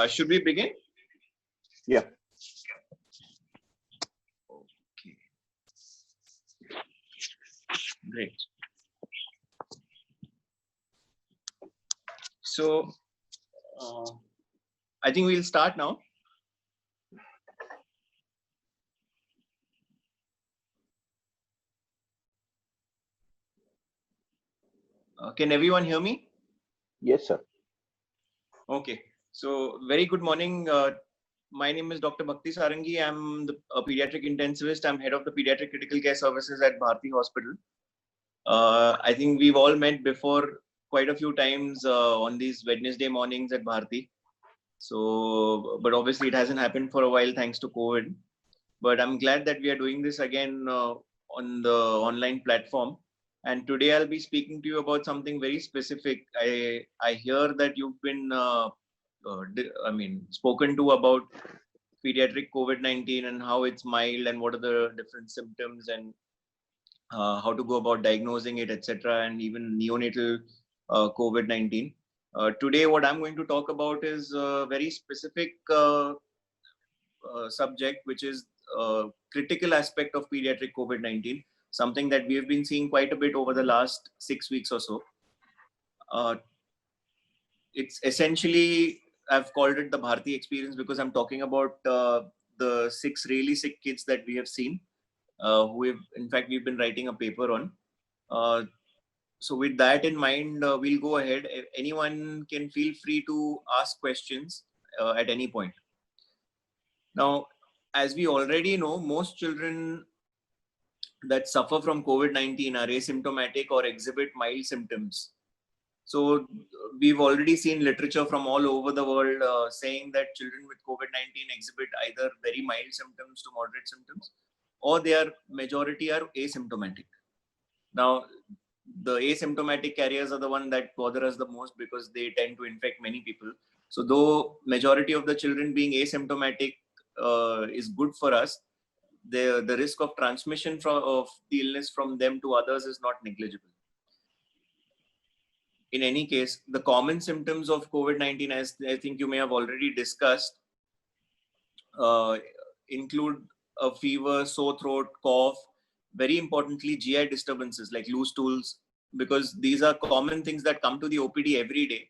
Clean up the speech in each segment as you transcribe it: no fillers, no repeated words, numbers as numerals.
Should we begin? Yeah. Okay. Great. So, I think we'll start now. Can everyone hear me? Yes, sir. Okay. So, very good morning. My name is Dr. Bhakti Sarangi. I'm a pediatric intensivist. I'm head of the pediatric critical care services at Bharti Hospital. I think we've all met before quite a few times on these Wednesday mornings at Bharti. So, but obviously it hasn't happened for a while thanks to COVID. But I'm glad that we are doing this again on the online platform. And today I'll be speaking to you about something very specific. I hear that you've been, spoken to about pediatric COVID-19 and how it's mild and what are the different symptoms and how to go about diagnosing it, etc., and even neonatal COVID-19. Today, what I'm going to talk about is a very specific subject, which is a critical aspect of pediatric COVID-19, something that we have been seeing quite a bit over the last 6 weeks or so. It's essentially, I've called it the Bharti experience because I'm talking about the 6 really sick kids that we have seen, we've been writing a paper on. So with that in mind, we'll go ahead. Anyone can feel free to ask questions at any point. Now, as we already know, most children that suffer from COVID-19 are asymptomatic or exhibit mild symptoms. So we've already seen literature from all over the world saying that children with COVID-19 exhibit either very mild symptoms to moderate symptoms, or majority are asymptomatic. Now, the asymptomatic carriers are the one that bother us the most because they tend to infect many people. So though majority of the children being asymptomatic is good for us, the risk of transmission of the illness from them to others is not negligible. In any case, the common symptoms of COVID-19, as I think you may have already discussed, include a fever, sore throat, cough, very importantly, GI disturbances like loose stools, because these are common things that come to the OPD every day.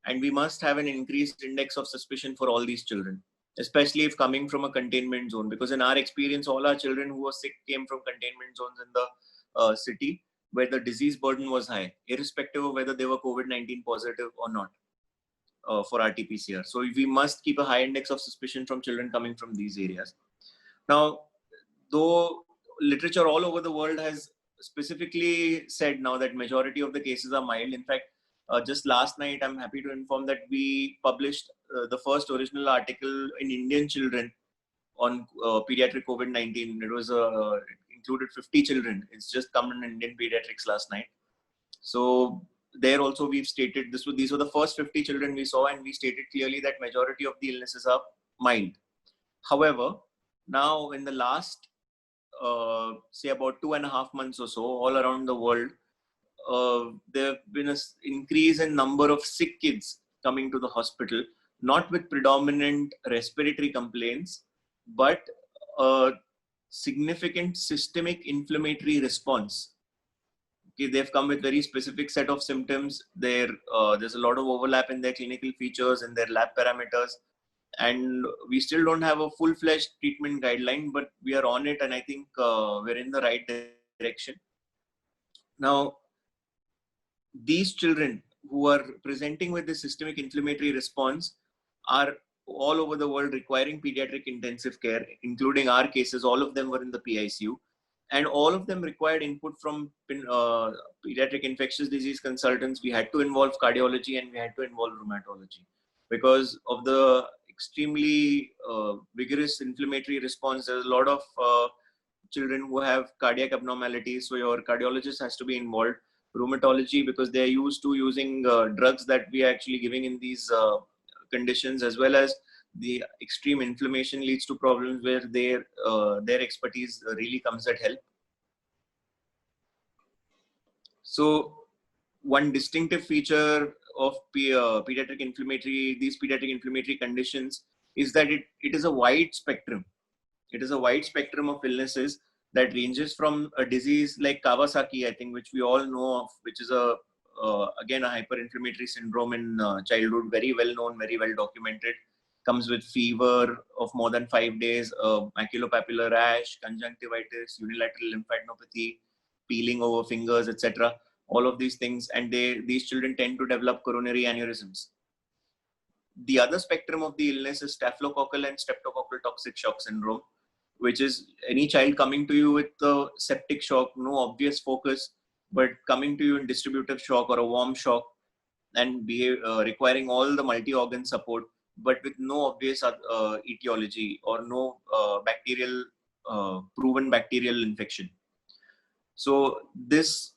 And we must have an increased index of suspicion for all these children, especially if coming from a containment zone, because in our experience, all our children who were sick came from containment zones in the city where the disease burden was high, irrespective of whether they were COVID-19 positive or not for RT-PCR. So we must keep a high index of suspicion from children coming from these areas. Now, though literature all over the world has specifically said now that majority of the cases are mild. In fact, just last night, I'm happy to inform that we published the first original article in Indian children on pediatric COVID-19. It was included 50 children. It's just come in Indian Pediatrics last night. So there also we've stated these were the first 50 children we saw, and we stated clearly that majority of the illnesses are mild. However, now in the last say about 2.5 months or so, all around the world, there have been an increase in number of sick kids coming to the hospital, not with predominant respiratory complaints, but a significant systemic inflammatory response. Okay, they've come with very specific set of symptoms. There's a lot of overlap in their clinical features and their lab parameters. And we still don't have a full-fledged treatment guideline, but we are on it, and I think we're in the right direction. Now, these children who are presenting with this systemic inflammatory response are all over the world requiring pediatric intensive care, including our cases. All of them were in the PICU, and all of them required input from pediatric infectious disease consultants. We had to involve cardiology and we had to involve rheumatology because of the extremely vigorous inflammatory response. There's a lot of children who have cardiac abnormalities, so your cardiologist has to be involved. Rheumatology, because they're used to using drugs that we are actually giving in these conditions, as well as the extreme inflammation leads to problems where their expertise really comes at help. So one distinctive feature of pediatric inflammatory conditions is that it is a wide spectrum. It is a wide spectrum of illnesses that ranges from a disease like Kawasaki, I think, which we all know of, which is again a hyperinflammatory syndrome in childhood, very well known, very well documented. Comes with fever of more than 5 days, maculopapular rash, conjunctivitis, unilateral lymphadenopathy, peeling over fingers, etc. All of these things, and these children tend to develop coronary aneurysms. The other spectrum of the illness is staphylococcal and streptococcal toxic shock syndrome, which is any child coming to you with a septic shock, no obvious focus, but coming to you in distributive shock or a warm shock, and requiring all the multi-organ support, but with no obvious etiology or no proven bacterial infection. So this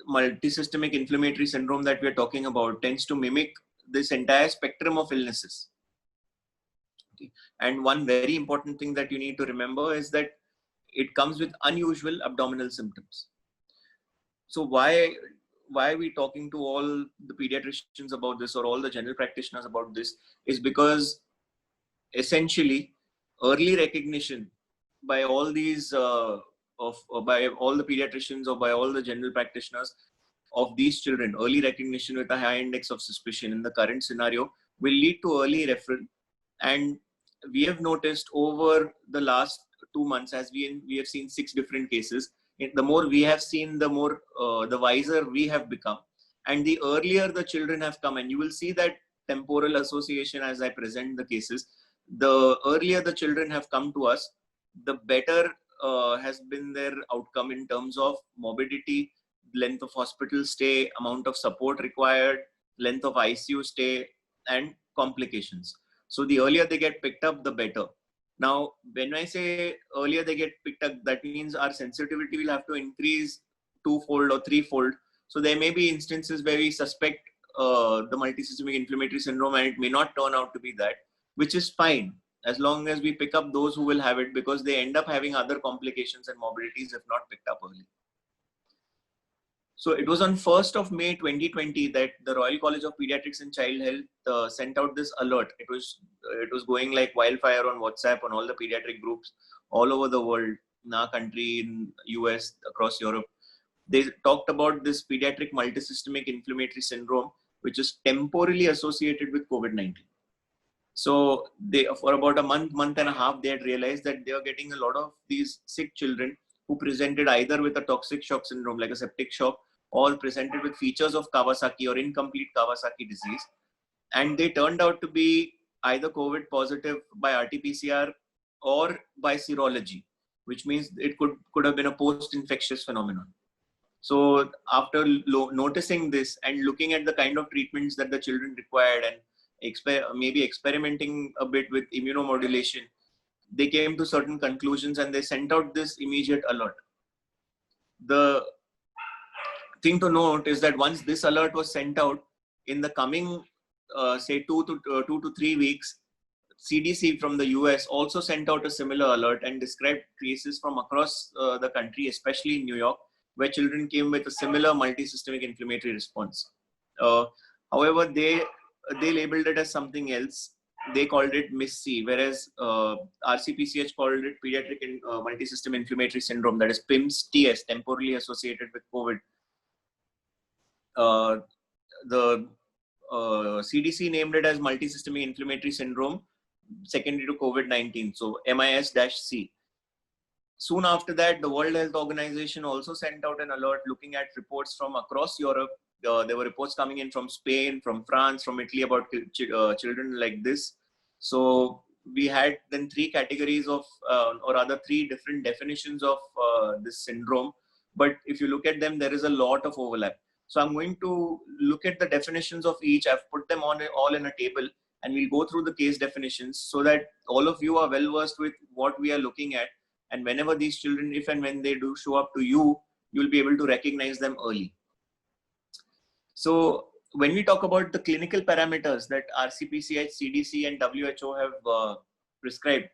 multisystemic inflammatory syndrome that we're talking about tends to mimic this entire spectrum of illnesses. Okay. And one very important thing that you need to remember is that it comes with unusual abdominal symptoms. So why are we talking to all the pediatricians about this, or all the general practitioners about this, is because essentially early recognition by all these by all the pediatricians or by all the general practitioners of these children, early recognition with a high index of suspicion in the current scenario will lead to early referral. And we have noticed over the last 2 months, as we have seen 6 different cases, the more we have seen, the more the wiser we have become, and the earlier the children have come. And you will see that temporal association as I present the cases. The earlier the children have come to us, the better has been their outcome in terms of morbidity, length of hospital stay, amount of support required, length of ICU stay, and complications. So the earlier they get picked up, the better. Now, when I say earlier they get picked up, that means our sensitivity will have to increase 2-fold or 3-fold. So there may be instances where we suspect the multisystemic inflammatory syndrome, and it may not turn out to be that, which is fine, as long as we pick up those who will have it, because they end up having other complications and morbidities if not picked up early. So it was on 1st of May 2020 that the Royal College of Pediatrics and Child Health sent out this alert. It was going like wildfire on WhatsApp, on all the pediatric groups all over the world, in our country, in US, across Europe. They talked about this pediatric multisystemic inflammatory syndrome, which is temporally associated with COVID-19. So they, for about a month and a half, they had realized that they were getting a lot of these sick children who presented either with a toxic shock syndrome, like a septic shock, or presented with features of Kawasaki or incomplete Kawasaki disease. And they turned out to be either COVID positive by RT-PCR or by serology, which means it could have been a post-infectious phenomenon. So after noticing this and looking at the kind of treatments that the children required, and maybe experimenting a bit with immunomodulation, they came to certain conclusions and they sent out this immediate alert. The thing to note is that once this alert was sent out, in the coming say 2 to 3 weeks, CDC from the US also sent out a similar alert and described cases from across the country, especially in New York, where children came with a similar multisystemic inflammatory response. However, they labeled it as something else. They called it MIS-C, whereas RCPCH called it pediatric multisystem inflammatory syndrome, that is PIMS-TS, temporally associated with COVID. The CDC named it as multisystemic inflammatory syndrome secondary to COVID-19, so MIS-C. Soon after that, the World Health Organization also sent out an alert looking at reports from across Europe. There were reports coming in from Spain, from France, from Italy about children like this. So we had then 3 categories of, or rather 3 different definitions of this syndrome. But if you look at them, there is a lot of overlap. So I'm going to look at the definitions of each. I've put them on all in a table, and we'll go through the case definitions so that all of you are well versed with what we are looking at. And whenever these children, if and when they do show up to you, you'll be able to recognize them early. So when we talk about the clinical parameters that RCPCH, CDC, and WHO have prescribed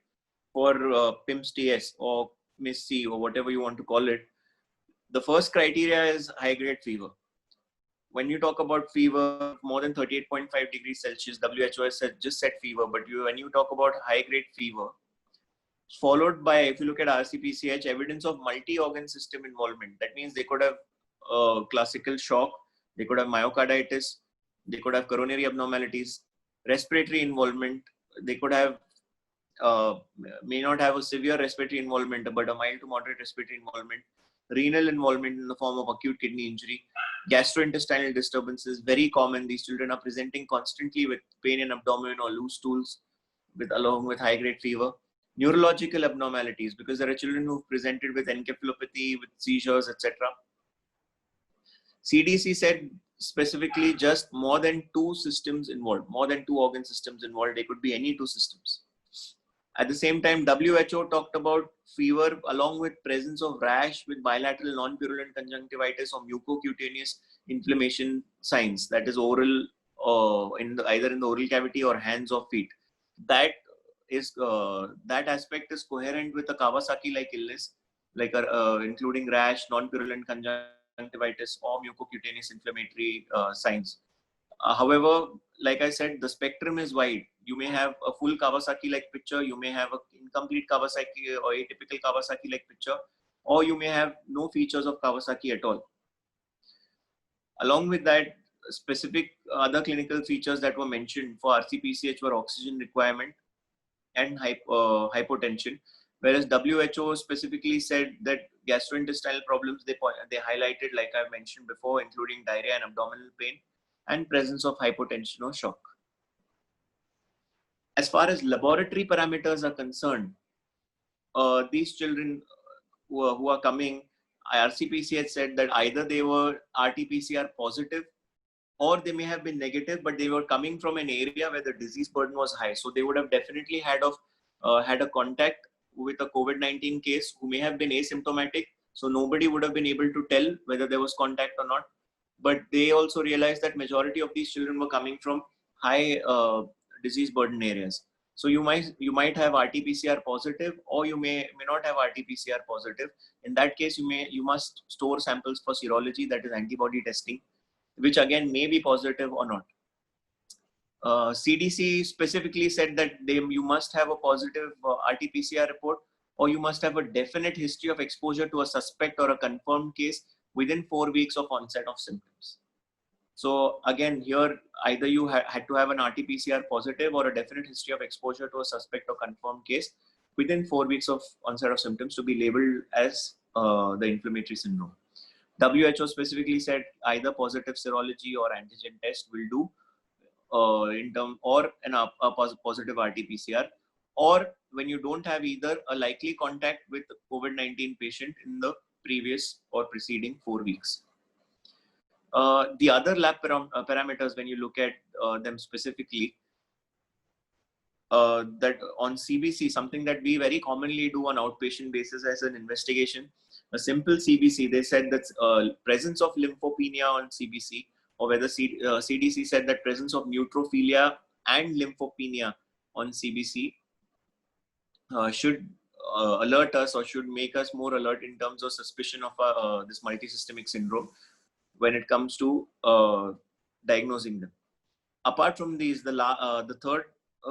for PIMS-TS or MIS-C or whatever you want to call it, the first criteria is high-grade fever. when you talk about fever more than 38.5 degrees Celsius, WHO has just said fever, but when you talk about high grade fever, followed by, if you look at RCPCH, evidence of multi-organ system involvement. That means they could have classical shock, they could have myocarditis, they could have coronary abnormalities, respiratory involvement, they could have may not have a severe respiratory involvement, but a mild to moderate respiratory involvement, renal involvement in the form of acute kidney injury, gastrointestinal disturbances, very common. These children are presenting constantly with pain in abdomen or loose stools along with high grade fever. Neurological abnormalities, because there are children who've presented with encephalopathy, with seizures, etc. CDC said specifically just more than 2 systems involved, more than 2 organ systems involved. They could be any 2 systems. At the same time, WHO talked about fever along with presence of rash with bilateral non-purulent conjunctivitis or mucocutaneous inflammation signs, that is oral, either in the oral cavity or hands or feet. That aspect is coherent with a Kawasaki-like illness, like including rash, non-purulent conjunctivitis, or mucocutaneous inflammatory signs. However, like I said, the spectrum is wide. You may have a full Kawasaki-like picture, you may have an incomplete Kawasaki or atypical Kawasaki-like picture, or you may have no features of Kawasaki at all. Along with that, specific other clinical features that were mentioned for RCPCH were oxygen requirement and hypotension, whereas WHO specifically said that gastrointestinal problems they highlighted, like I mentioned before, including diarrhea and abdominal pain, and presence of hypotension or shock. As far as laboratory parameters are concerned, these children who are coming, RCPC had said that either they were RT-PCR positive or they may have been negative, but they were coming from an area where the disease burden was high. So they would have definitely had a contact with a COVID-19 case who may have been asymptomatic. So nobody would have been able to tell whether there was contact or not. But they also realized that majority of these children were coming from high disease burden areas. So you might have RT-PCR positive, or you may not have RT-PCR positive. In that case, you must store samples for serology, that is antibody testing, which again may be positive or not. CDC specifically said that you must have a positive RT-PCR report, or you must have a definite history of exposure to a suspect or a confirmed case within 4 weeks of onset of symptoms. So again, here either you had to have an RT-PCR positive or a definite history of exposure to a suspect or confirmed case within 4 weeks of onset of symptoms to be labeled as the inflammatory syndrome. WHO specifically said either positive serology or antigen test will do or a positive RT-PCR, or when you don't have either, a likely contact with COVID-19 patient in the previous or preceding 4 weeks. The other lab parameters, when you look at them specifically, that on CBC, something that we very commonly do on outpatient basis as an investigation, a simple CBC, they said that presence of lymphopenia on CBC, or whether CDC said that presence of neutrophilia and lymphopenia on CBC should alert us, or should make us more alert in terms of suspicion of this multisystemic syndrome when it comes to diagnosing them. Apart from these, the third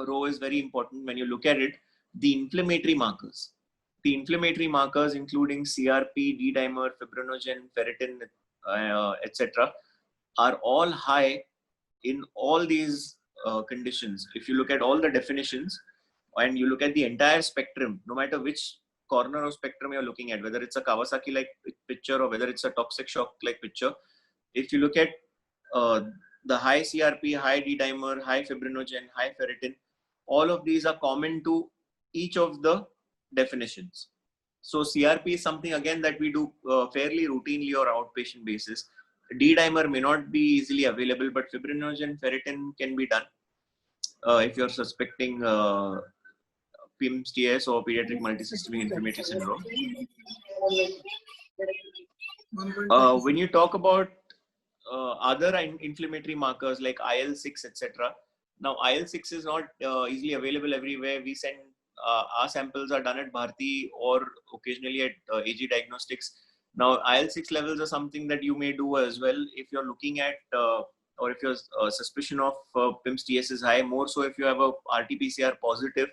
row is very important. When you look at it, the inflammatory markers. The inflammatory markers, including CRP, D-dimer, fibrinogen, ferritin, etc., are all high in all these conditions. If you look at all the definitions and you look at the entire spectrum, no matter which corner of spectrum you're looking at, whether it's a Kawasaki-like picture or whether it's a toxic shock-like picture, if you look at the high CRP, high D-dimer, high fibrinogen, high ferritin, all of these are common to each of the definitions. So CRP is something again that we do fairly routinely or outpatient basis. D-dimer may not be easily available, but fibrinogen, ferritin can be done if you're suspecting PIMS-TS or pediatric multisystemic inflammatory syndrome. When you talk about other inflammatory markers like IL-6, etc. Now, IL-6 is not easily available everywhere. We send our samples are done at Bharti or occasionally at AG Diagnostics. Now, IL-6 levels are something that you may do as well if you're looking at, or if your suspicion of PIMS-TS is high, more so if you have a RT-PCR positive,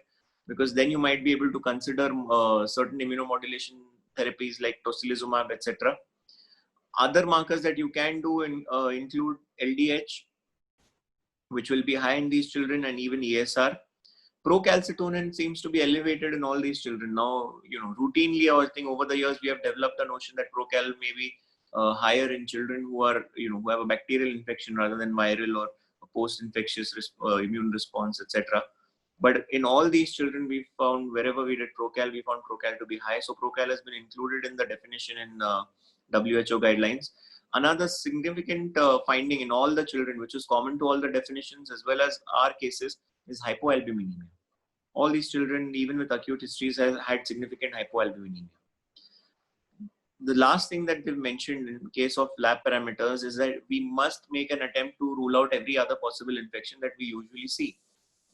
because then you might be able to consider certain immunomodulation therapies like tocilizumab, etc. Other markers that you can do include LDH, which will be high in these children, and even ESR. Procalcitonin seems to be elevated in all these children. Now, routinely, I think over the years, we have developed a notion that procal may be higher in children who are, who have a bacterial infection rather than viral or a post-infectious immune response, etc. But in all these children, we found, wherever we did procal, we found procal to be high. So procal has been included in the definition in WHO guidelines. Another significant finding in all the children, which is common to all the definitions as well as our cases, is hypoalbuminemia. All these children, even with acute histories, have had significant hypoalbuminemia. The last thing that they've mentioned in case of lab parameters is that we must make an attempt to rule out every other possible infection that we usually see.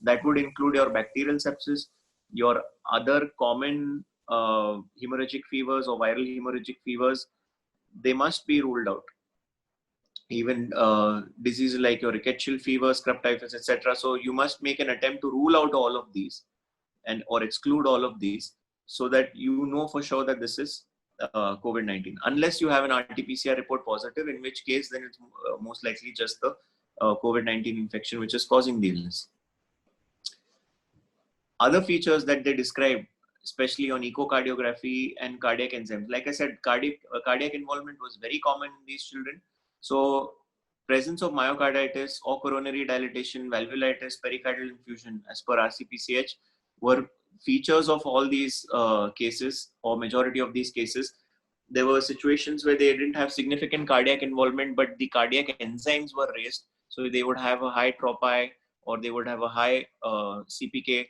That would include your bacterial sepsis, your other common hemorrhagic fevers or viral hemorrhagic fevers. They must be ruled out. Even diseases like your rickettsial fever, scrub typhus, etc. So you must make an attempt to rule out all of these or exclude all of these, so that you know for sure that this is COVID-19. Unless you have an RT-PCR report positive, in which case then it's most likely just the COVID-19 infection which is causing the illness. Other features that they described, especially on echocardiography and cardiac enzymes. Like I said, cardiac involvement was very common in these children. So presence of myocarditis or coronary dilatation, valvulitis, pericardial infusion as per RCPCH were features of all these cases, or majority of these cases. There were situations where they didn't have significant cardiac involvement, but the cardiac enzymes were raised. So they would have a high TROP-I, or they would have a high CPK,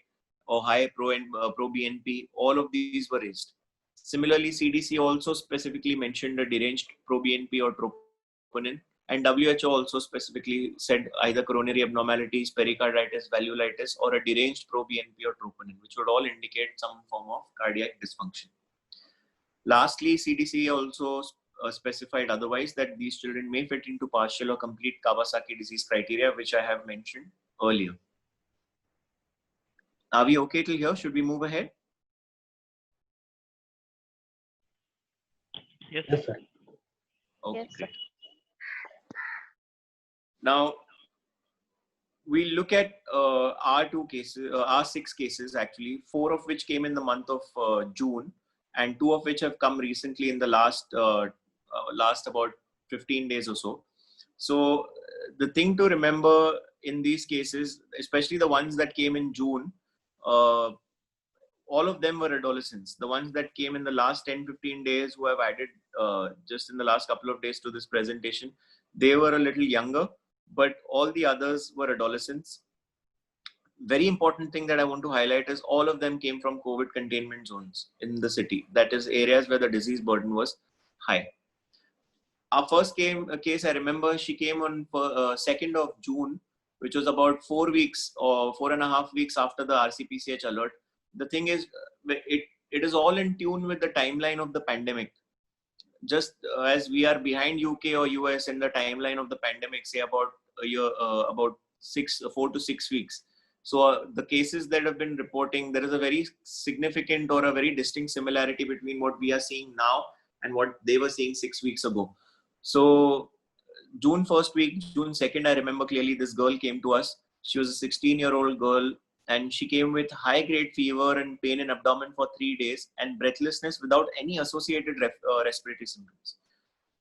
or high pro-BNP. All of these were raised. Similarly, CDC also specifically mentioned a deranged pro-BNP or troponin, and WHO also specifically said either coronary abnormalities, pericarditis, valvulitis, or a deranged pro-BNP or troponin, which would all indicate some form of cardiac dysfunction. Lastly, CDC also specified otherwise that these children may fit into partial or complete Kawasaki disease criteria, which I have mentioned earlier. Are we okay till here? Should we move ahead? Yes, sir. Okay, Yes, great. Now, we look at our 6 cases actually, 4 of which came in the month of June, and 2 of which have come recently in the last about 15 days or so. So the thing to remember in these cases, especially the ones that came in June, all of them were adolescents. The ones that came in the last 10-15 days, who have added just in the last couple of days to this presentation, they were a little younger, but all the others were adolescents. Very important thing that I want to highlight is all of them came from COVID containment zones in the city. That is areas where the disease burden was high. Our first case, I remember, she came on 2nd of June, which was about 4 weeks or 4.5 weeks after the RCPCH alert. The thing is, it is all in tune with the timeline of the pandemic. Just as we are behind UK or US in the timeline of the pandemic, say about a year, about 4 to 6 weeks. So the cases that have been reporting, there is a very significant or a very distinct similarity between what we are seeing now and what they were seeing 6 weeks ago. So June 1st week, June 2nd, I remember clearly this girl came to us. She was a 16-year-old girl, and she came with high-grade fever and pain in abdomen for 3 days and breathlessness without any associated respiratory symptoms.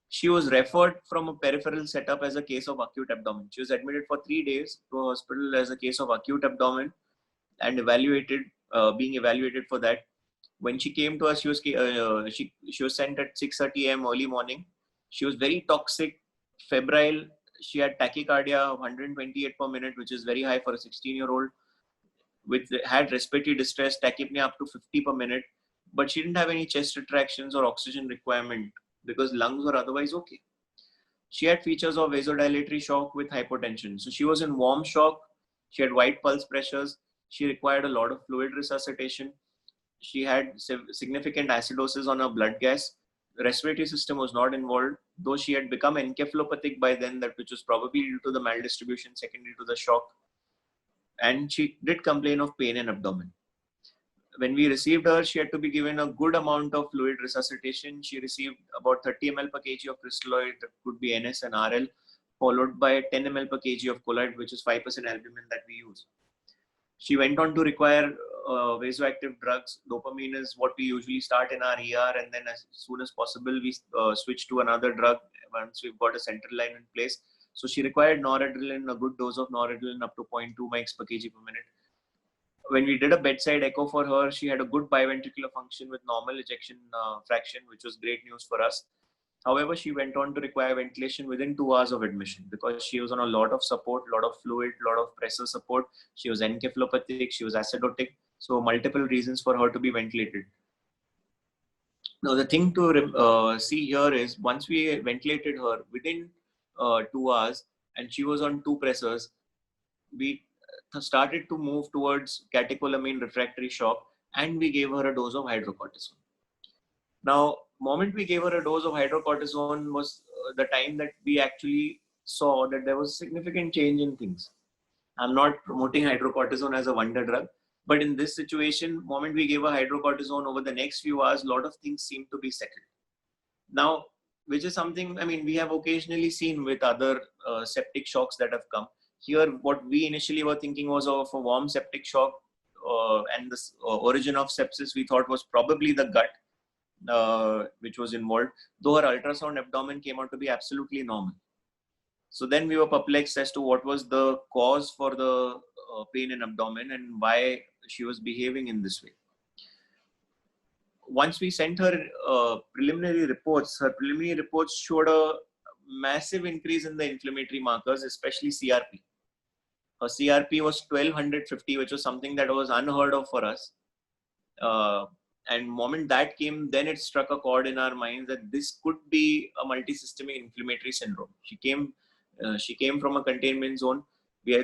She was referred from a peripheral setup as a case of acute abdomen. She was admitted for 3 days to a hospital as a case of acute abdomen and being evaluated for that. When she came to us, she was sent at 6:30 a.m. early morning. She was very toxic, febrile. She had tachycardia of 128 per minute, which is very high for a 16-year-old. Had respiratory distress, tachypnea up to 50 per minute, but she didn't have any chest retractions or oxygen requirement because lungs were otherwise okay. She had features of vasodilatory shock with hypotension. So she was in warm shock. She had white pulse pressures. She required a lot of fluid resuscitation. She had significant acidosis on her blood gas. respiratory system was not involved, though she had become encephalopathic by then, that which was probably due to the maldistribution secondary to the shock. And she did complain of pain in abdomen. When we received her, she had to be given a good amount of fluid resuscitation. She received about 30 ml per kg of crystalloid, that could be NS and RL, followed by 10 ml per kg of colloid, which is 5% albumin that we use. She went on to require vasoactive drugs. Dopamine is what we usually start in our ER, and then as soon as possible, we switch to another drug once we've got a central line in place. So she required noradrenaline, a good dose of noradrenaline up to 0.2 mg per kg per minute. When we did a bedside echo for her, she had a good biventricular function with normal ejection fraction, which was great news for us. However, she went on to require ventilation within 2 hours of admission because she was on a lot of support, lot of fluid, lot of pressor support. She was encephalopathic, she was acidotic. So multiple reasons for her to be ventilated. Now, the thing to see here is once we ventilated her within 2 hours and she was on 2 pressors, we started to move towards catecholamine refractory shock, and we gave her a dose of hydrocortisone. Now, moment we gave her a dose of hydrocortisone was the time that we actually saw that there was significant change in things. I'm not promoting hydrocortisone as a wonder drug, but in this situation, moment we gave her hydrocortisone, over the next few hours, a lot of things seemed to be settled. Now, which is something, I mean, we have occasionally seen with other septic shocks that have come. Here, what we initially were thinking was of a warm septic shock, and the origin of sepsis we thought was probably the gut, which was involved, though her ultrasound abdomen came out to be absolutely normal. So then we were perplexed as to what was the cause for the pain in abdomen and why she was behaving in this way. Once we sent her preliminary reports, her preliminary reports showed a massive increase in the inflammatory markers, especially CRP. Her CRP was 1250, which was something that was unheard of for us. And moment that came, then it struck a chord in our minds that this could be a multisystemic inflammatory syndrome. She came from a containment zone. We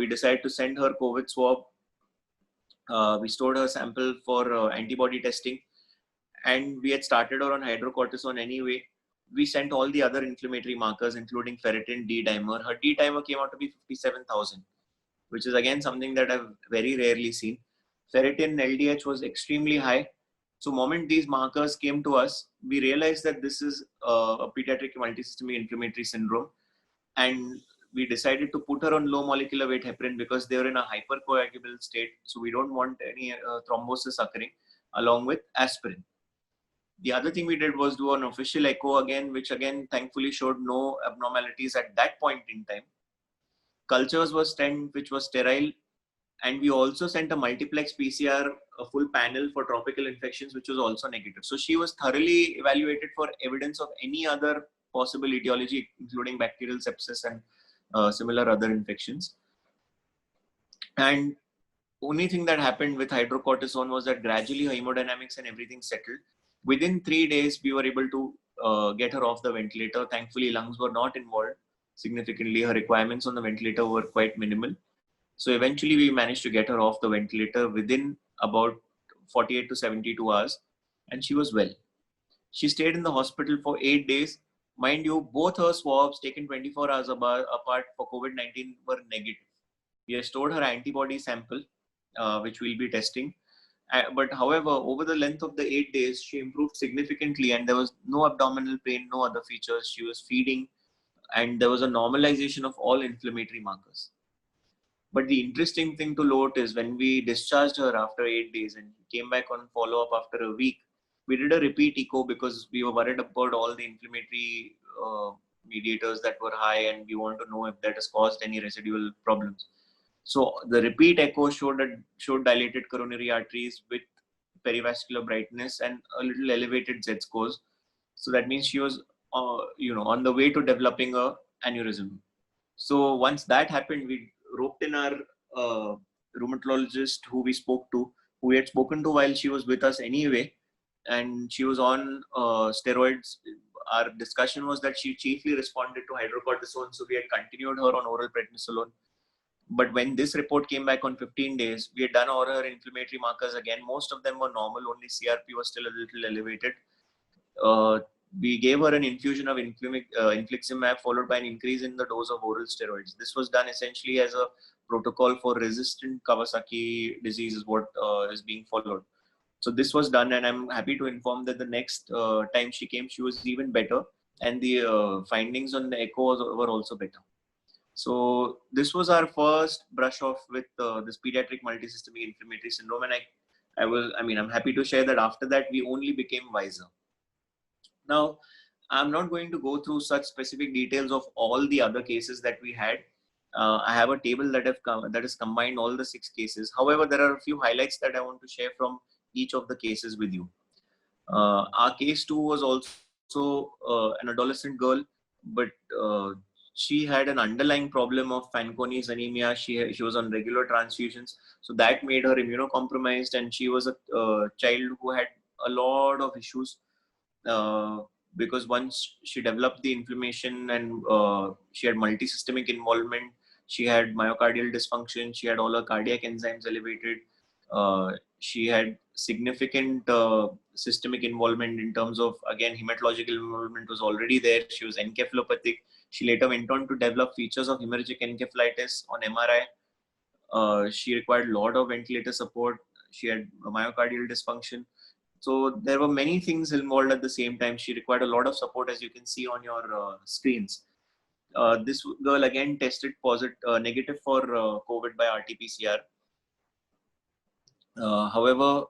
decided to send her COVID swab. We stored her sample for antibody testing, and we had started her on hydrocortisone anyway. We sent all the other inflammatory markers, including ferritin, D-dimer. Her D-dimer came out to be 57,000, which is again something that I've very rarely seen. Ferritin LDH was extremely high. So moment these markers came to us, we realized that this is a pediatric multisystemic inflammatory syndrome. And we decided to put her on low molecular weight heparin because they were in a hypercoagulable state. So we don't want any thrombosis occurring, along with aspirin. The other thing we did was do an official echo again, which again thankfully showed no abnormalities at that point in time. Cultures were sent, which was sterile. And we also sent a multiplex PCR, a full panel for tropical infections, which was also negative. So she was thoroughly evaluated for evidence of any other possible etiology, including bacterial sepsis and similar other infections. And only thing that happened with hydrocortisone was that gradually her hemodynamics and everything settled. Within 3 days, we were able to get her off the ventilator. Thankfully, lungs were not involved significantly. Her requirements on the ventilator were quite minimal. So eventually we managed to get her off the ventilator within about 48 to 72 hours, and she was well. She stayed in the hospital for 8 days. Mind you, both her swabs taken 24 hours apart for COVID-19 were negative. We have stored her antibody sample, which we'll be testing. But however, over the length of the 8 days, she improved significantly and there was no abdominal pain, no other features. She was feeding and there was a normalization of all inflammatory markers. But the interesting thing to note is when we discharged her after 8 days and came back on follow-up after a week, we did a repeat echo because we were worried about all the inflammatory mediators that were high and we want to know if that has caused any residual problems. So the repeat echo showed dilated coronary arteries with perivascular brightness and a little elevated Z scores. So that means she was, on the way to developing a aneurysm. So once that happened, we roped in our rheumatologist who we had spoken to while she was with us anyway, and she was on steroids. Our discussion was that she chiefly responded to hydrocortisone, so we had continued her on oral prednisolone. But when this report came back on 15 days, we had done all her inflammatory markers again. Most of them were normal, only CRP was still a little elevated. we gave her an infusion of infliximab followed by an increase in the dose of oral steroids. This was done essentially as a protocol for resistant Kawasaki disease is what is being followed. So this was done, and I'm happy to inform that the next time she came, she was even better, and the findings on the echo were also better. So this was our first brush off with this pediatric multisystemic inflammatory syndrome, and I'm happy to share that after that we only became wiser. Now, I'm not going to go through such specific details of all the other cases that we had. I have a table that has combined all the 6 cases. However, there are a few highlights that I want to share from each of the cases with you. Our case 2 was also an adolescent girl, but she had an underlying problem of Fanconi's anemia. She was on regular transfusions, so that made her immunocompromised, and she was a child who had a lot of issues. Because once she developed the inflammation and she had multisystemic involvement, she had myocardial dysfunction, she had all her cardiac enzymes elevated, she had significant systemic involvement in terms of, again, hematological involvement was already there. She was encephalopathic. She later went on to develop features of hemorrhagic encephalitis on MRI. She required a lot of ventilator support. She had myocardial dysfunction. So there were many things involved at the same time. She required a lot of support, as you can see on your screens. This girl again tested negative for COVID by RT-PCR. However,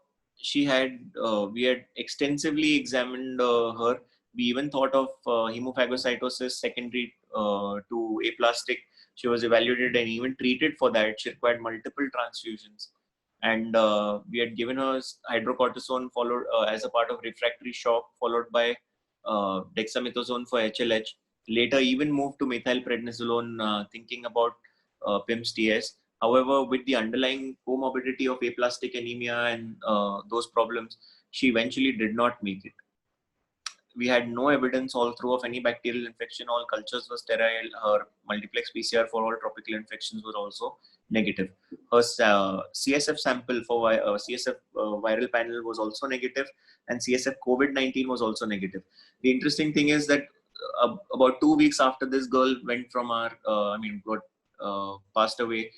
we had extensively examined her. We even thought of hemophagocytosis secondary to aplastic. She was evaluated and even treated for that. She required multiple transfusions. And we had given her hydrocortisone followed as a part of refractory shock, followed by dexamethasone for HLH. Later, even moved to methylprednisolone, thinking about PIMS-TS. However, with the underlying comorbidity of aplastic anemia and those problems, she eventually did not make it. We had no evidence all through of any bacterial infection. All cultures were sterile. Her multiplex PCR for all tropical infections was also negative. Her CSF sample for CSF viral panel was also negative, and CSF COVID-19 was also negative. The interesting thing is that about 2 weeks after this girl went from passed away,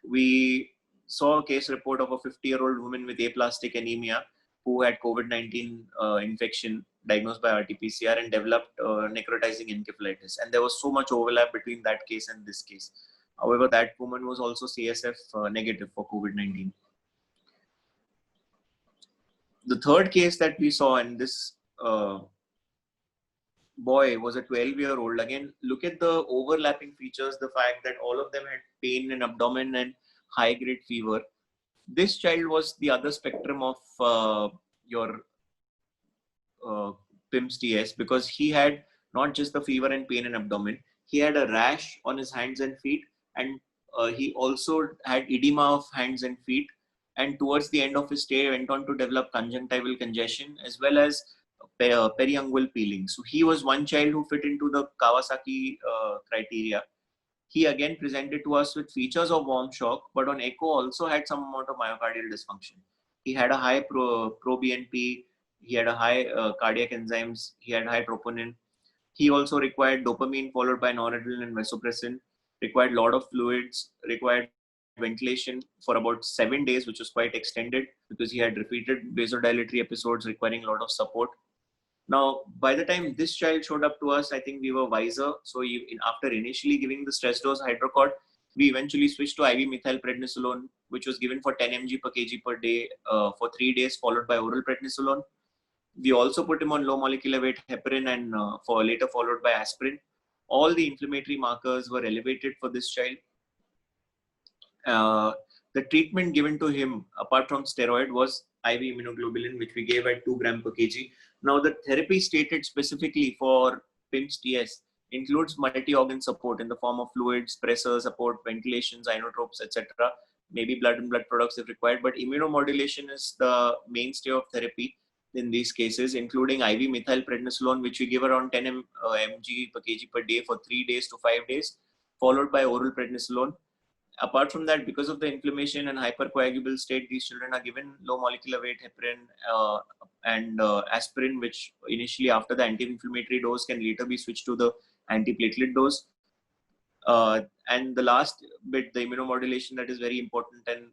we saw a case report of a 50-year-old woman with aplastic anemia who had COVID-19 infection diagnosed by RT-PCR and developed necrotizing encephalitis. And there was so much overlap between that case and this case. However, that woman was also CSF negative for COVID-19. The third case that we saw, and this boy was a 12-year-old. Again, look at the overlapping features, the fact that all of them had pain in abdomen and high-grade fever. This child was the other spectrum of your PIMS-TS, because he had not just the fever and pain in abdomen, he had a rash on his hands and feet, and he also had edema of hands and feet, and towards the end of his stay went on to develop conjunctival congestion as well as periungual peeling. So he was one child who fit into the Kawasaki criteria. He again presented to us with features of warm shock, but on echo also had some amount of myocardial dysfunction. He had a high pro-BNP, he had a high cardiac enzymes, he had high troponin. He also required dopamine followed by noradrenaline and vasopressin, required a lot of fluids, required ventilation for about 7 days, which was quite extended because he had repeated vasodilatory episodes requiring a lot of support. Now, by the time this child showed up to us, I think we were wiser. So after initially giving the stress dose hydrocort, we eventually switched to IV methylprednisolone, which was given for 10 mg per kg per day for 3 days, followed by oral prednisolone. We also put him on low molecular weight heparin and later followed by aspirin. All the inflammatory markers were elevated for this child. The treatment given to him, apart from steroid, was IV immunoglobulin, which we gave at 2 gram per kg. Now, the therapy stated specifically for PIMS-TS includes multi-organ support in the form of fluids, pressor support, ventilations, inotropes, etc. Maybe blood and blood products if required, but immunomodulation is the mainstay of therapy in these cases, including IV methylprednisolone, which we give around 10 mg per kg per day for 3 days to 5 days, followed by oral prednisolone. apart from that, because of the inflammation and hypercoagulable state, these children are given low molecular weight heparin and aspirin, which initially after the anti-inflammatory dose can later be switched to the antiplatelet dose. And the last bit, the immunomodulation, that is very important and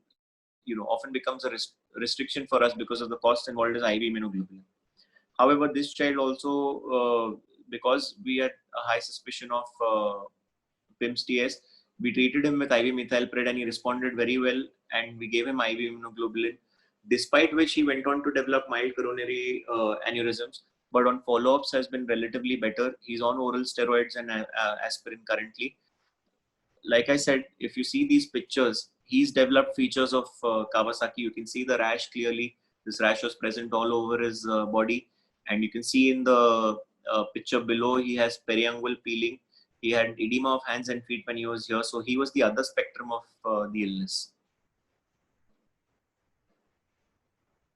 often becomes a restriction for us because of the cost involved, is IV immunoglobulin. However, this child also, because we had a high suspicion of PIMS TS, we treated him with IV methylpred and he responded very well, and we gave him IV immunoglobulin, despite which he went on to develop mild coronary aneurysms, but on follow-ups has been relatively better. He's on oral steroids and aspirin currently. Like I said, if you see these pictures, he's developed features of Kawasaki. You can see the rash clearly. This rash was present all over his body. And you can see in the picture below, he has periangual peeling. He had edema of hands and feet when he was here. So he was the other spectrum of the illness.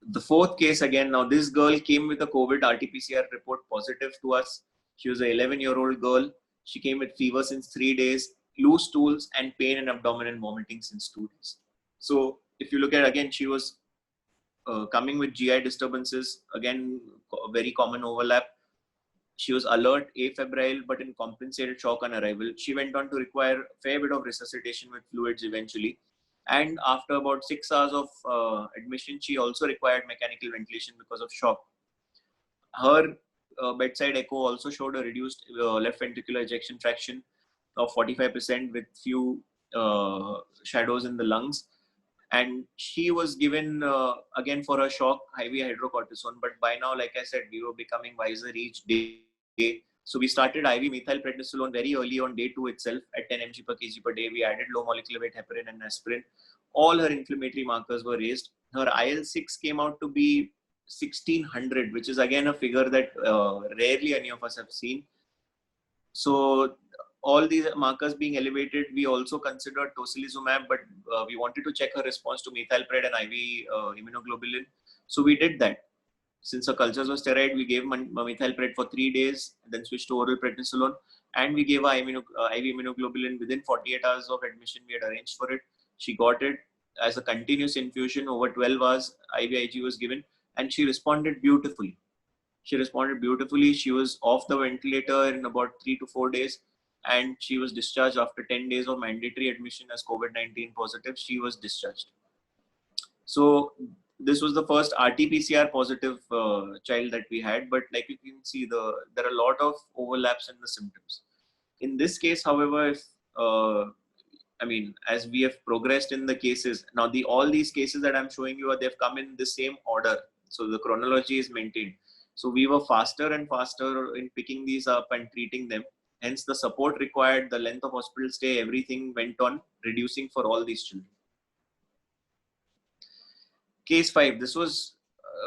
The fourth case again, now this girl came with a COVID RT-PCR report positive to us. She was an 11-year-old girl. She came with fever since 3 days, loose stools and pain in abdomen and vomiting since 2 days. So if you look at, again, she was coming with GI disturbances, again, a very common overlap. She was alert, afebrile, but in compensated shock on arrival. She went on to require a fair bit of resuscitation with fluids eventually. And after about 6 hours of admission, she also required mechanical ventilation because of shock. Her bedside echo also showed a reduced left ventricular ejection fraction of 45% with few shadows in the lungs. And she was given, again, for a shock, IV hydrocortisone. But by now, like I said, we were becoming wiser each day. So we started IV methylprednisolone very early on day 2 itself at 10 mg per kg per day. We added low molecular weight heparin and aspirin. All her inflammatory markers were raised. Her IL-6 came out to be 1600, which is again a figure that rarely any of us have seen. So all these markers being elevated, we also considered tocilizumab, but we wanted to check her response to methylpred and IV immunoglobulin. So we did that. Since her cultures were steroid, we gave methylpred for 3 days, then switched to oral prednisolone, and we gave her IV immunoglobulin within 48 hours of admission. We had arranged for it. She got it as a continuous infusion over 12 hours. IVIG was given, and she responded beautifully. She was off the ventilator in about 3 to 4 days, and she was discharged after 10 days of mandatory admission as COVID-19 positive. She was discharged. So this was the first RT-PCR positive child that we had, but like you can see, there are a lot of overlaps in the symptoms. In this case, however, if as we have progressed in the cases, now all these cases that I'm showing you, they've come in the same order. So the chronology is maintained. So we were faster and faster in picking these up and treating them. Hence the support required, the length of hospital stay, everything went on reducing for all these children. Case 5, this was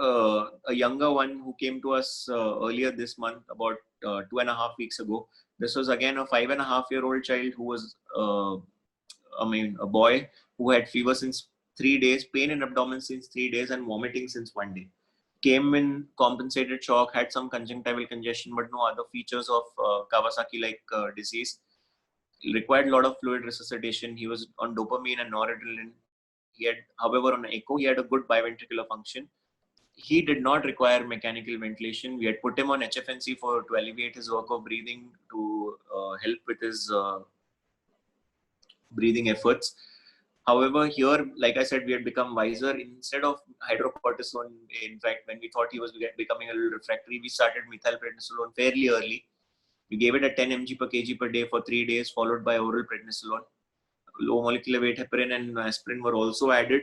a younger one who came to us earlier this month, about 2.5 weeks ago. This was again a 5.5-year-old child who was, a boy who had fever since 3 days, pain in abdomen since 3 days, and vomiting since 1 day. Came in compensated shock, had some conjunctival congestion, but no other features of Kawasaki-like disease. Required a lot of fluid resuscitation. He was on dopamine and noradrenaline. He had, however, on echo, he had a good biventricular function. He did not require mechanical ventilation. We had put him on HFNC to alleviate his work of breathing, to help with his breathing efforts. However, here, like I said, we had become wiser. Instead of hydrocortisone, in fact, when we thought he was becoming a little refractory, we started methylprednisolone fairly early. We gave it at 10 mg per kg per day for 3 days, followed by oral prednisolone. Low molecular weight heparin and aspirin were also added.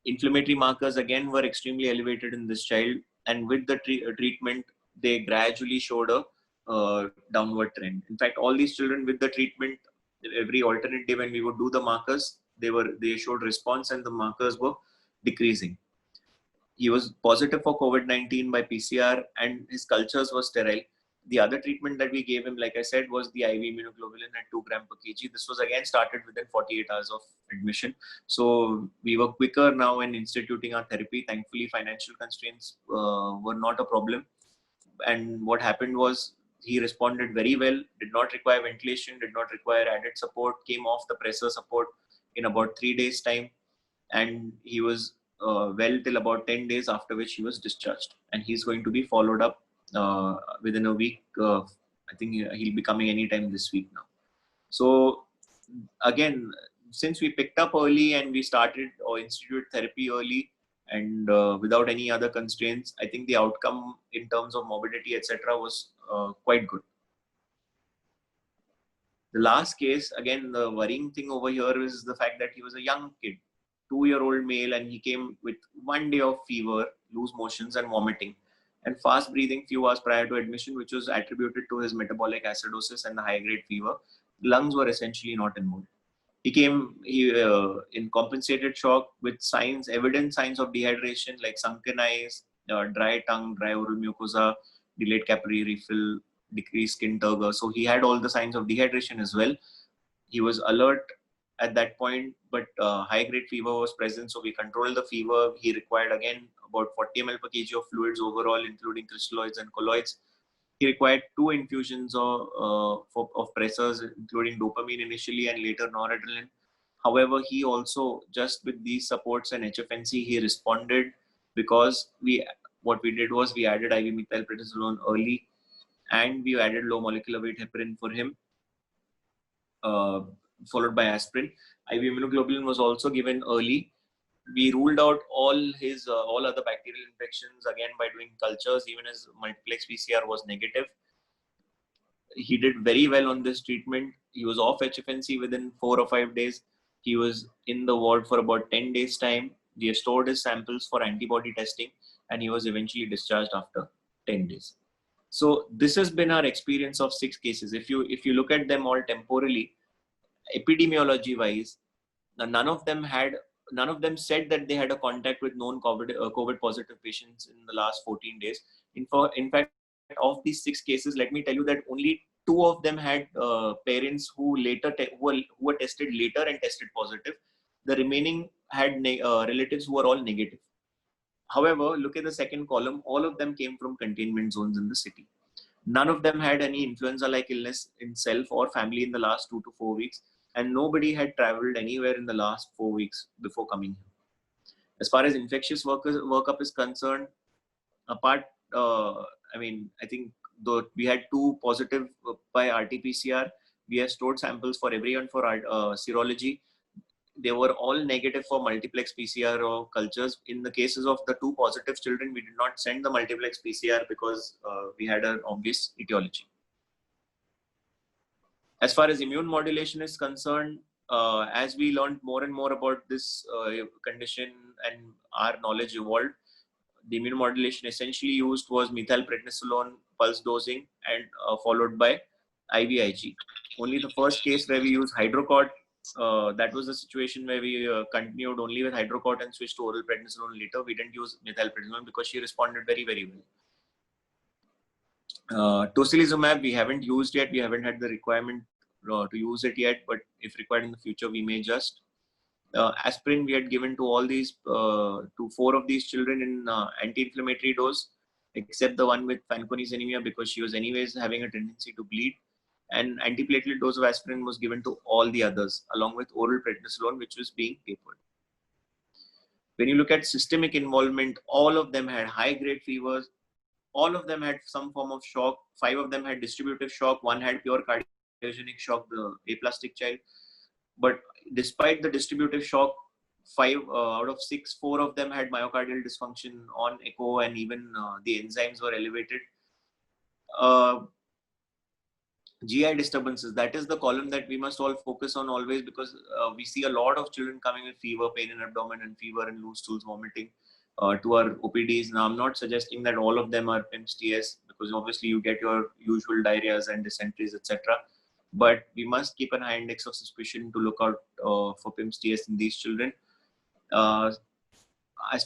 Inflammatory markers again were extremely elevated in this child, and with the treatment, they gradually showed a downward trend. In fact, all these children with the treatment, every alternate day when we would do the markers, they showed response and the markers were decreasing. He was positive for COVID-19 by PCR and his cultures were sterile. The other treatment that we gave him, like I said, was the IV immunoglobulin at 2 gram per kg. This was again started within 48 hours of admission. So we were quicker now in instituting our therapy. Thankfully, financial constraints were not a problem. And what happened was he responded very well, did not require ventilation, did not require added support, came off the pressor support in about 3 days time, and he was well till about 10 days, after which he was discharged, and he's going to be followed up within a week. I think he'll be coming anytime this week now. So again, since we picked up early and we started or instituted therapy early and without any other constraints, I think the outcome in terms of morbidity, etc., was quite good. The last case, again, the worrying thing over here is the fact that he was a young kid, 2-year-old male, and he came with 1 day of fever, loose motions and vomiting, and fast breathing few hours prior to admission, which was attributed to his metabolic acidosis and the high grade fever. Lungs were essentially not involved. He came in compensated shock with signs, evident signs of dehydration like sunken eyes, dry tongue, dry oral mucosa, delayed capillary refill, decreased skin turgor. So he had all the signs of dehydration as well. He was alert at that point, but high grade fever was present. So we controlled the fever. He required again about 40 ml per kg of fluids overall, including crystalloids and colloids. He required 2 infusions of pressors, including dopamine initially and later noradrenaline. However, he also, just with these supports and HFNC, he responded because what we did was we added IV methylprednisolone early, and we added low molecular weight heparin for him, followed by aspirin. IV immunoglobulin was also given early. We ruled out all other bacterial infections again by doing cultures, even as multiplex PCR was negative. He did very well on this treatment. He was off HFNC within 4 or 5 days. He was in the ward for about 10 days time. We have stored his samples for antibody testing, and he was eventually discharged after 10 days. So this has been our experience of 6 cases. If you look at them all temporally, epidemiology wise, none of them said that they had a contact with known COVID positive patients in the last 14 days. In fact, of these 6 cases, let me tell you that only 2 of them had parents who were tested later and tested positive. The remaining had relatives who were all negative. However, look at the second column. All of them came from containment zones in the city. None of them had any influenza-like illness in self or family in the last 2 to 4 weeks, and nobody had traveled anywhere in the last 4 weeks before coming here. As far as infectious workup is concerned, apart, I think though we had 2 positive by RT-PCR, we have stored samples for everyone for serology. They were all negative for multiplex PCR or cultures. In the cases of the 2 positive children, we did not send the multiplex PCR because we had an obvious etiology. As far as immune modulation is concerned, as we learned more and more about this condition and our knowledge evolved, the immune modulation essentially used was methylprednisolone pulse dosing and followed by IVIG. Only the first case where we used hydrocort, that was the situation where we continued only with hydrocort and switched to oral prednisolone later. We didn't use methylprednisolone because she responded very, very well. Tocilizumab we haven't used yet. We haven't had the requirement to use it yet, but if required in the future, we may just. Aspirin we had given to all these, to 4 of these children in anti-inflammatory dose, except the one with Fanconi's anemia because she was anyways having a tendency to bleed. And antiplatelet dose of aspirin was given to all the others, along with oral prednisolone, which was being tapered. When you look at systemic involvement, all of them had high-grade fevers. All of them had some form of shock. 5 of them had distributive shock. 1 had pure cardiogenic shock, the aplastic child. But despite the distributive shock, 5 out of 6, 4 of them had myocardial dysfunction on echo, and even the enzymes were elevated. GI disturbances, that is the column that we must all focus on always, because we see a lot of children coming with fever, pain in abdomen and fever and loose stools, vomiting to our OPDs. Now, I'm not suggesting that all of them are PIMS TS, because obviously you get your usual diarrheas and dysenteries, etc. But we must keep an high index of suspicion to look out for PIMS TS in these children. As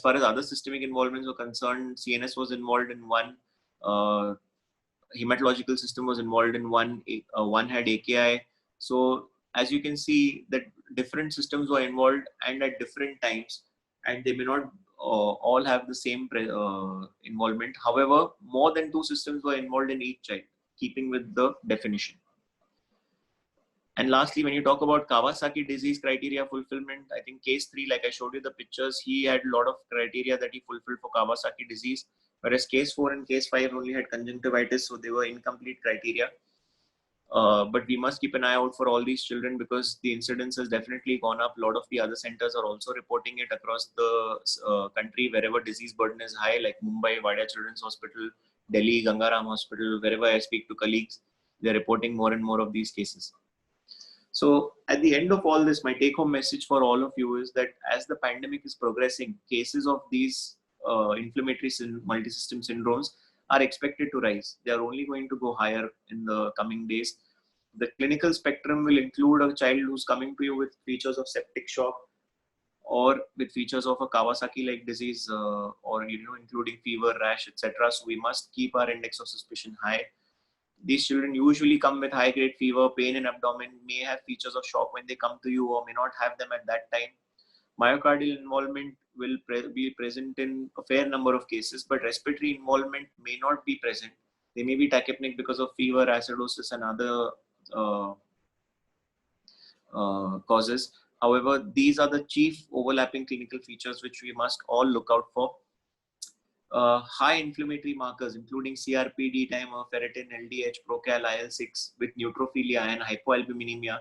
far as other systemic involvements were concerned, CNS was involved in 1. Hematological system was involved in 1. 1 had AKI. So as you can see, that different systems were involved and at different times, and they may not all have the same involvement. However, more than 2 systems were involved in each child, keeping with the definition. And lastly, when you talk about Kawasaki disease criteria fulfillment, I think case 3, like I showed you the pictures, he had a lot of criteria that he fulfilled for Kawasaki disease, whereas case 4 and case 5 only had conjunctivitis, so they were incomplete criteria. But we must keep an eye out for all these children because the incidence has definitely gone up. A lot of the other centers are also reporting it across the country wherever disease burden is high, like Mumbai, Wadia Children's Hospital, Delhi, Gangaram Hospital. Wherever I speak to colleagues, they're reporting more and more of these cases. So at the end of all this, my take-home message for all of you is that as the pandemic is progressing, cases of these inflammatory multi-system syndromes are expected to rise. They are only going to go higher in the coming days. The clinical spectrum will include a child who's coming to you with features of septic shock or with features of a Kawasaki-like disease, or including fever, rash, etc. So we must keep our index of suspicion high. These children usually come with high-grade fever, pain in abdomen, may have features of shock when they come to you or may not have them at that time. Myocardial involvement will be present in a fair number of cases, but respiratory involvement may not be present. They may be tachypneic because of fever, acidosis, and other causes. However, these are the chief overlapping clinical features which we must all look out for. High inflammatory markers, including CRP, D-dimer, ferritin, LDH, procal, IL-6 with neutrophilia and hypoalbuminemia,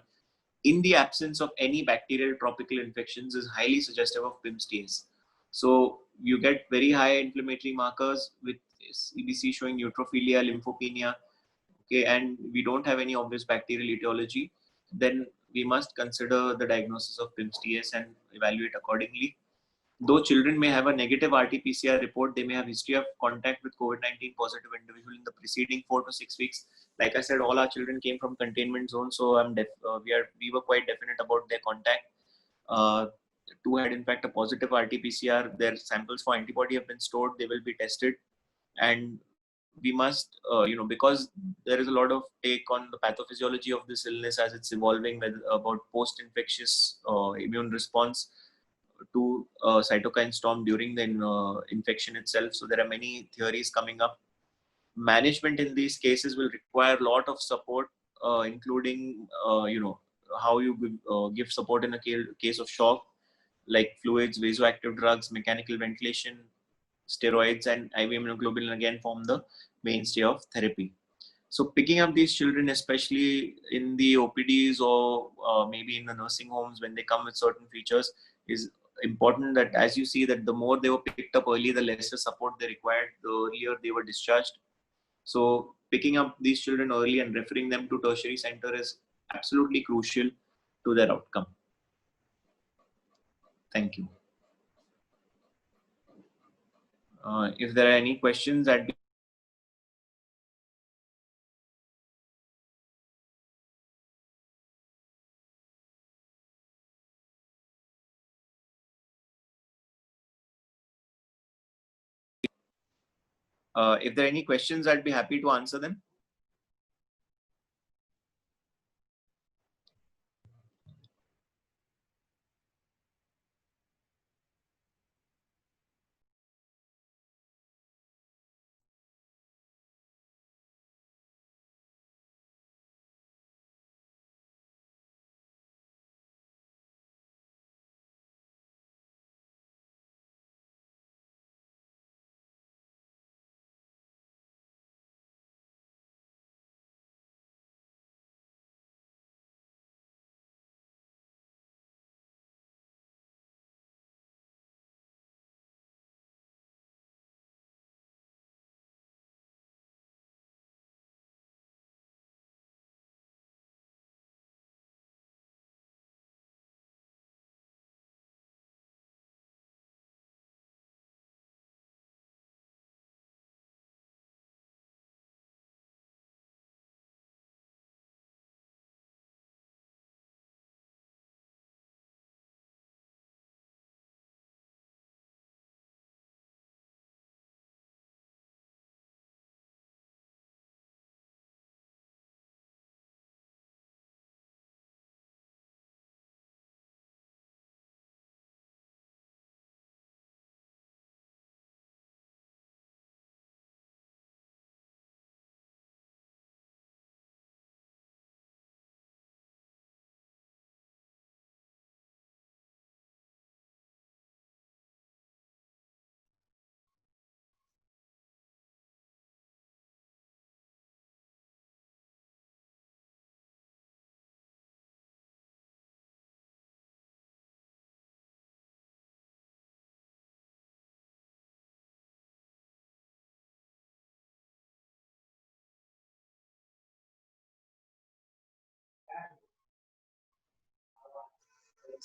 in the absence of any bacterial tropical infections, is highly suggestive of PIMS TS. So you get very high inflammatory markers with CBC showing neutrophilia, lymphopenia, okay, and we don't have any obvious bacterial etiology, then we must consider the diagnosis of PIMS TS and evaluate accordingly. Though children may have a negative RT-PCR report, they may have history of contact with COVID-19 positive individual in the preceding 4 to 6 weeks. Like I said, all our children came from containment zone, so we were quite definite about their contact. Two had in fact a positive RT-PCR. Their samples for antibody have been stored. They will be tested, and we must, because there is a lot of take on the pathophysiology of this illness as it's evolving, about post-infectious immune response to cytokine storm during the infection itself. So there are many theories coming up. Management in these cases will require a lot of support, including how you give support in a case of shock, like fluids, vasoactive drugs, mechanical ventilation, steroids, and IV immunoglobulin again form the mainstay of therapy. So picking up these children, especially in the OPDs or maybe in the nursing homes when they come with certain features, is important. That as you see that the more they were picked up early, the lesser support they required, the earlier they were discharged. So picking up these children early and referring them to tertiary center is absolutely crucial to their outcome. Thank you. If there are any questions, I'd be if there are any questions, I'd be happy to answer them.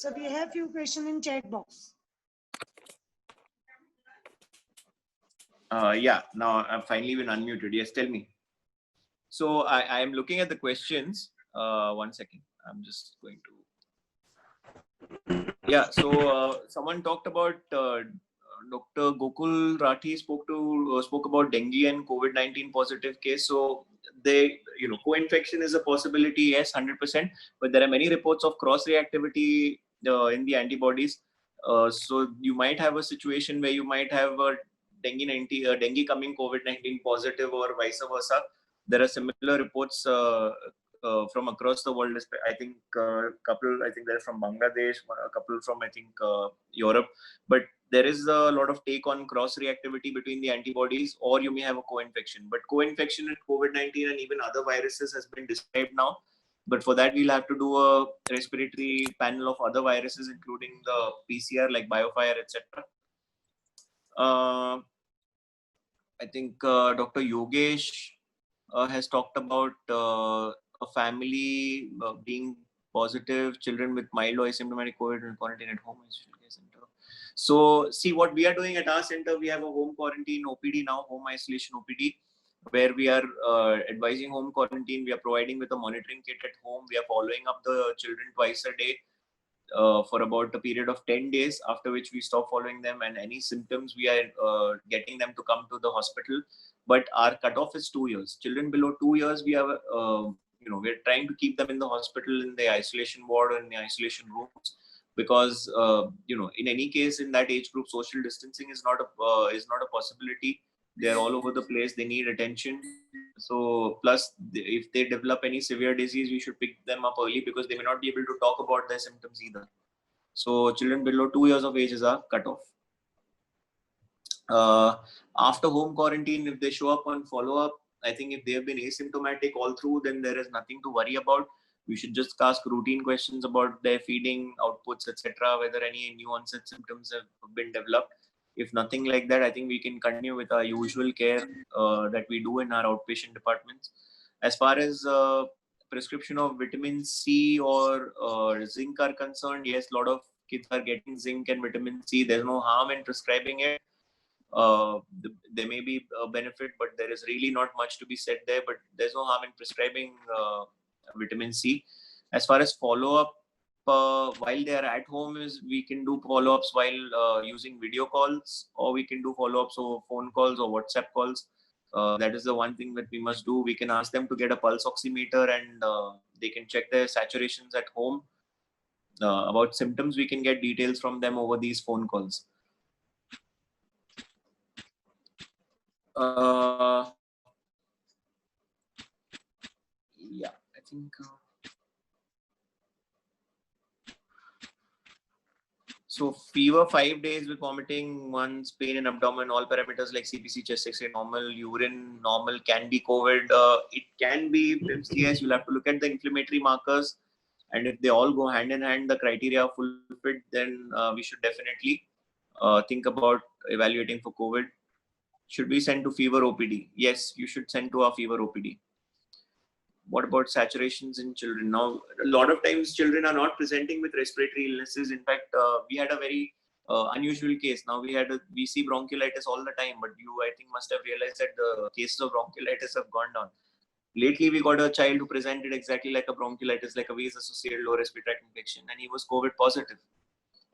So we have few questions in chat box. Yeah, now I've finally been unmuted. Yes, tell me. So I am looking at the questions. 1 second. I'm just going to. Yeah, so someone talked about Dr. Gokul Rathi spoke about dengue and COVID-19 positive case. So co-infection is a possibility. Yes, 100%. But there are many reports of cross reactivity in the antibodies. So you might have a situation where you might have a dengue coming COVID-19 positive or vice versa. There are similar reports from across the world. I think I think they're from Bangladesh, a couple from I think Europe. But there is a lot of take on cross reactivity between the antibodies, or you may have a co-infection. But co-infection with COVID-19 and even other viruses has been described now. But for that, we'll have to do a respiratory panel of other viruses, including the PCR like BioFire, etc. I think Dr. Yogesh has talked about a family being positive, children with mild or asymptomatic COVID and quarantine at home. So, see what we are doing at our center. We have a home quarantine OPD now, home isolation OPD, where we are advising home quarantine. We are providing with a monitoring kit at home. We are following up the children twice a day for about a period of 10 days, after which we stop following them, and any symptoms we are getting them to come to the hospital. But our cutoff is 2 years. Children below 2 years, we have we're trying to keep them in the hospital, in the isolation ward or in the isolation rooms, because in any case in that age group, social distancing is not a possibility. They're all over the place. They need attention. So plus, if they develop any severe disease, we should pick them up early, because they may not be able to talk about their symptoms either. So children below 2 years of age is our cutoff. After home quarantine, if they show up on follow-up, I think if they have been asymptomatic all through, then there is nothing to worry about. We should just ask routine questions about their feeding outputs, etc., whether any new onset symptoms have been developed. If nothing like that, I think we can continue with our usual care that we do in our outpatient departments. As far as prescription of vitamin C or zinc are concerned, yes, a lot of kids are getting zinc and vitamin C. There's no harm in prescribing it. There may be a benefit, but there is really not much to be said there. But there's no harm in prescribing vitamin C. As far as follow-up, while they are at home, is we can do follow-ups while using video calls, or we can do follow-ups or phone calls or WhatsApp calls. That is the one thing that we must do. We can ask them to get a pulse oximeter, and they can check their saturations at home. About symptoms, we can get details from them over these phone calls. Yeah, I think so. Fever 5 days with vomiting, once pain in abdomen, all parameters like CPC, chest X-ray normal, urine normal. Can be COVID. It can be MCS. You'll have to look at the inflammatory markers, and if they all go hand in hand, the criteria are fulfilled, then we should definitely think about evaluating for COVID. Should we send to fever OPD? Yes, you should send to our fever OPD. What about saturations in children? Now, a lot of times children are not presenting with respiratory illnesses. In fact, we had a very unusual case. Now we see bronchiolitis all the time, but you, I think, must have realized that the cases of bronchiolitis have gone down. Lately, we got a child who presented exactly like a bronchiolitis, like a wheeze-associated lower respiratory tract infection, and he was COVID positive.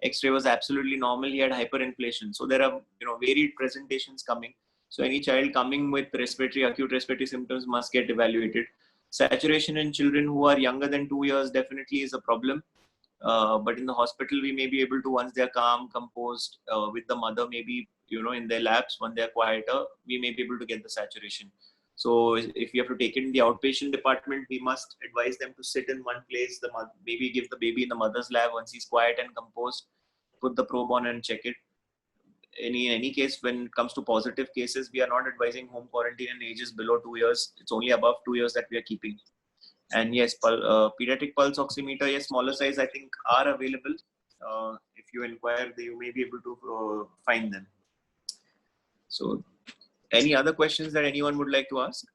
X-ray was absolutely normal. He had hyperinflation. So there are varied presentations coming. So any child coming with acute respiratory symptoms must get evaluated. Saturation in children who are younger than 2 years definitely is a problem. But in the hospital, we may be able to, once they're calm, composed, with the mother, maybe, in their laps, when they're quieter, we may be able to get the saturation. So if you have to take it in the outpatient department, we must advise them to sit in one place, maybe give the baby in the mother's lap. Once he's quiet and composed, put the probe on and check it. In any case, when it comes to positive cases, we are not advising home quarantine in ages below 2 years. It's only above 2 years that we are keeping. And yes, pediatric pulse oximeter, yes, smaller size, I think, are available. If you inquire, you may be able to find them. So, any other questions that anyone would like to ask?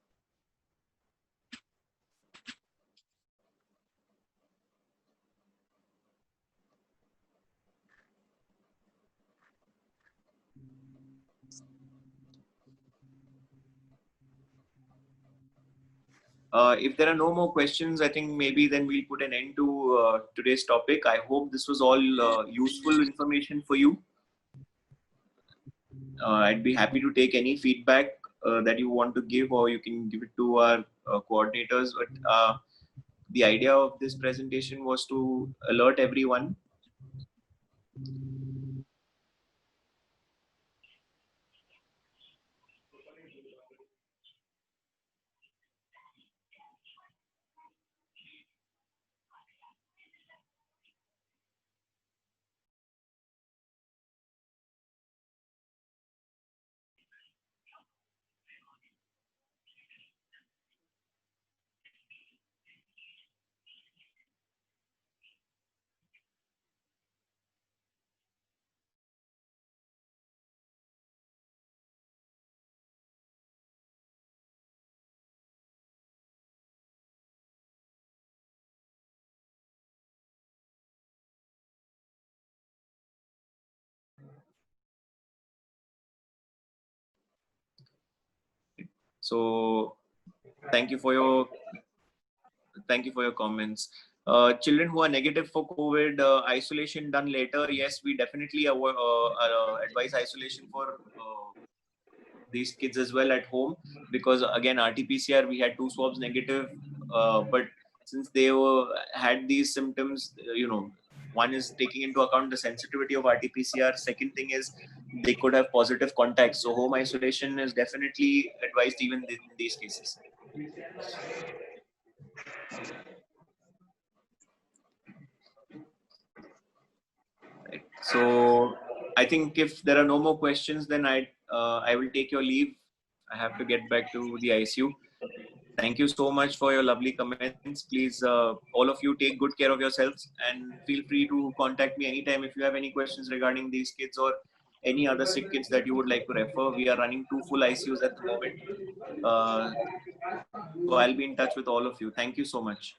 If there are no more questions, I think maybe then we'll put an end to today's topic. I hope this was all useful information for you. I'd be happy to take any feedback that you want to give, or you can give it to our coordinators. But the idea of this presentation was to alert everyone. So thank you for your comments. Children who are negative for COVID, isolation done later. Yes, we definitely advise isolation for these kids as well at home, because again RT-PCR we had 2 swabs negative, but since they had these symptoms, one is taking into account the sensitivity of RT-PCR. Second thing is they could have positive contacts, so home isolation is definitely advised even in these cases. Right. So I think if there are no more questions, then I will take your leave. I have to get back to the ICU. Thank you so much for your lovely comments. Please, all of you, take good care of yourselves, and feel free to contact me anytime if you have any questions regarding these kids or any other sick kids that you would like to refer. We are running 2 full ICUs at the moment. So I'll be in touch with all of you. Thank you so much.